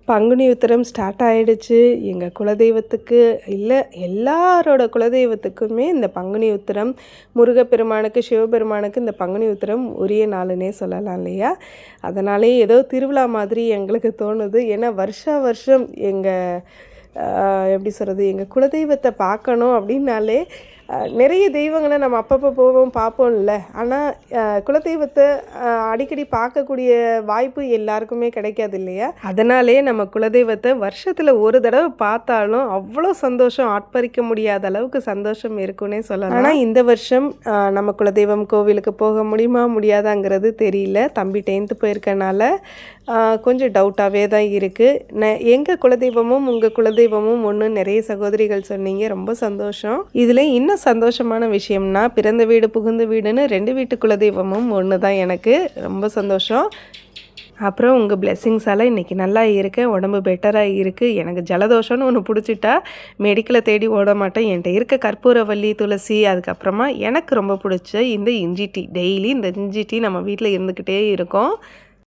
Panguni Uthiram start ஆகிடுச்சு. எங்கள் குலதெய்வத்துக்கு இல்லை, எல்லாரோட குலதெய்வத்துக்குமே இந்த பங்குனி உத்திரம் முருகப்பெருமானுக்கு சிவபெருமானுக்கு இந்த பங்குனி உத்திரம் உரிய நாளுன்னே சொல்லலாம் இல்லையா? அதனாலே ஏதோ திருவிழா மாதிரி எங்களுக்கு தோணுது. ஏன்னா வருஷம் எங்கள் எப்படி சொல்கிறது, எங்கள் குலதெய்வத்தை பார்க்கணும் அப்படின்னாலே நிறைய தெய்வங்களை நம்ம அப்பப்போ போவோம் பார்ப்போம்ல. ஆனால் குலதெய்வத்தை அடிக்கடி பார்க்கக்கூடிய வாய்ப்பு எல்லாருக்குமே கிடைக்காது இல்லையா? அதனாலே நம்ம குலதெய்வத்தை வருஷத்தில் ஒரு தடவை பார்த்தாலும் அவ்வளோ சந்தோஷம், ஆட்பறிக்க முடியாத அளவுக்கு சந்தோஷம் இருக்குன்னே சொல்லலாம். ஆனால் இந்த வருஷம் நம்ம குலதெய்வம் கோவிலுக்கு போக முடியுமா முடியாதாங்கிறது தெரியல. தம்பி 10th போயிருக்கனால கொஞ்சம் டவுட்டாகவே தான் இருக்குது. எங்கள் குலதெய்வமும் உங்கள் குலதெய்வமும் ஒன்று நிறைய சகோதரிகள் சொன்னீங்க, ரொம்ப சந்தோஷம். இதில் இன்னும் சந்தோஷமான விஷயம்னா, பிறந்த வீடு புகுந்த வீடுன்னு 2 வீட்டு குலதெய்வமும் ஒன்று தான். எனக்கு ரொம்ப சந்தோஷம். அப்புறம் உங்கள் பிளெஸ்ஸிங்ஸால் இன்றைக்கி நல்லா இருக்கேன், உடம்பு பெட்டராக இருக்குது. எனக்கு ஜலதோஷம்னு ஒன்று பிடிச்சிட்டா மெடிக்கலை தேடி ஓட மாட்டேன். என்கிட்ட இருக்க கற்பூரவல்லி, துளசி, அதுக்கப்புறமா எனக்கு ரொம்ப பிடிச்ச இந்த இஞ்சி டீ. டெய்லி இந்த இஞ்சி டீ நம்ம வீட்டில் இருந்துக்கிட்டே இருக்கோம்.